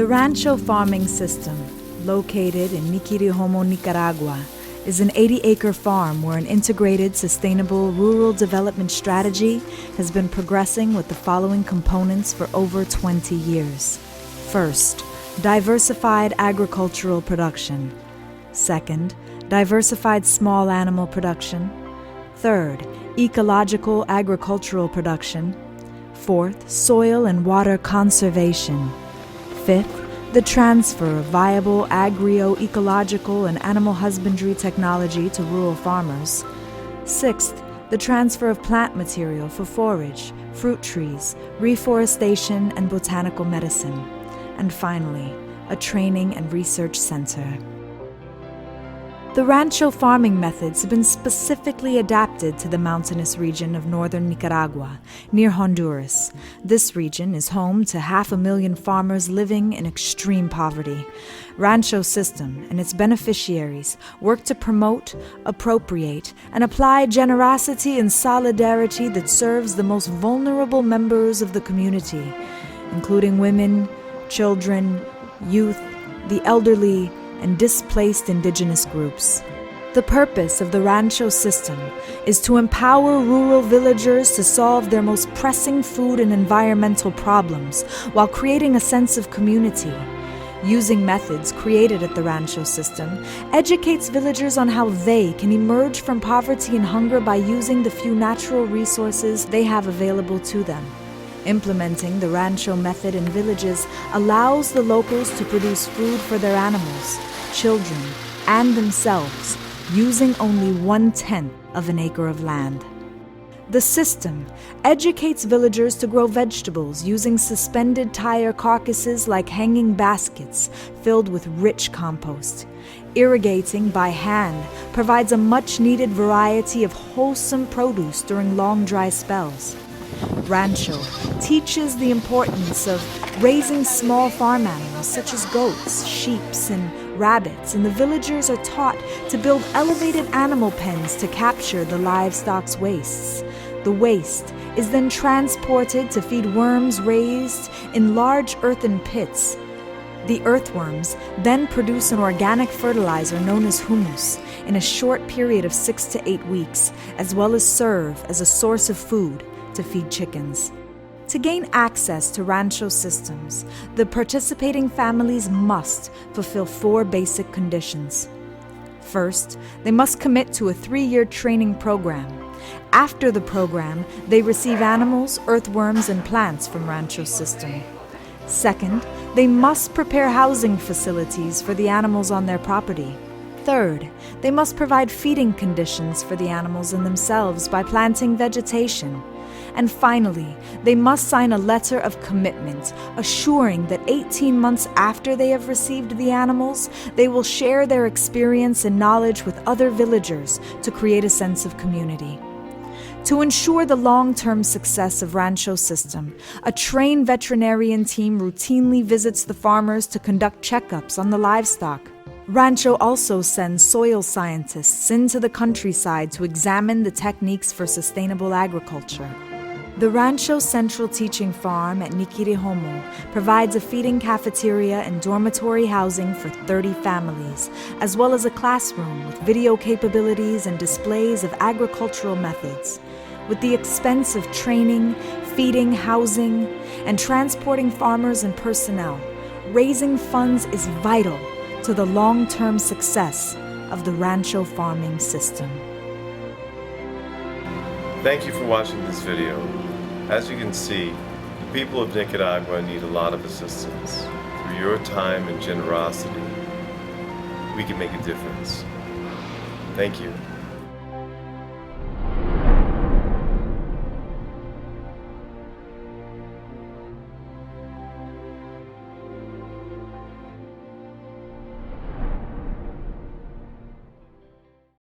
The Rancho Farming System, located in Nicaragua, is an 80-acre farm where an integrated, sustainable rural development strategy has been progressing with the following components for over 20 years. First, diversified agricultural production. Second, diversified small animal production. Third, ecological agricultural production. Fourth, soil and water conservation. Fifth, the transfer of viable agro-ecological and animal husbandry technology to rural farmers. Sixth, the transfer of plant material for forage, fruit trees, reforestation, and botanical medicine. And finally, a training and research center. The Rancho farming methods have been specifically adapted to the mountainous region of northern Nicaragua, near Honduras. This region is home to 500,000 farmers living in extreme poverty. Rancho System and its beneficiaries work to promote, appropriate, and apply generosity and solidarity that serves the most vulnerable members of the community, including women, children, youth, the elderly, and displaced indigenous groups. The purpose of the Rancho System is to empower rural villagers to solve their most pressing food and environmental problems while creating a sense of community. Using methods created at the Rancho System educates villagers on how they can emerge from poverty and hunger by using the few natural resources they have available to them. Implementing the Rancho method in villages allows the locals to produce food for their animals, children, and themselves, using only 1/10 of an acre of land. The system educates villagers to grow vegetables using suspended tire carcasses like hanging baskets filled with rich compost. Irrigating by hand provides a much-needed variety of wholesome produce during long dry spells. Rancho teaches the importance of raising small farm animals such as goats, sheep, and rabbits, and the villagers are taught to build elevated animal pens to capture the livestock's wastes. The waste is then transported to feed worms raised in large earthen pits. The earthworms then produce an organic fertilizer known as humus in a short period of 6 to 8 weeks, as well as serve as a source of food to feed chickens. To gain access to Rancho systems, the participating families must fulfill 4 basic conditions. First, they must commit to a 3-year training program. After the program, they receive animals, earthworms, and plants from Rancho System. Second, they must prepare housing facilities for the animals on their property. Third, they must provide feeding conditions for the animals and themselves by planting vegetation. And finally, they must sign a letter of commitment, assuring that 18 months after they have received the animals, they will share their experience and knowledge with other villagers to create a sense of community. To ensure the long-term success of Rancho System, a trained veterinarian team routinely visits the farmers to conduct checkups on the livestock. Rancho also sends soil scientists into the countryside to examine the techniques for sustainable agriculture. The Rancho Central Teaching Farm at Nicaragua provides a feeding cafeteria and dormitory housing for 30 families, as well as a classroom with video capabilities and displays of agricultural methods. With the expense of training, feeding, housing, and transporting farmers and personnel, raising funds is vital to the long-term success of the Rancho farming system. Thank you for watching this video. As you can see, the people of Nicaragua need a lot of assistance. Through your time and generosity, we can make a difference. Thank you.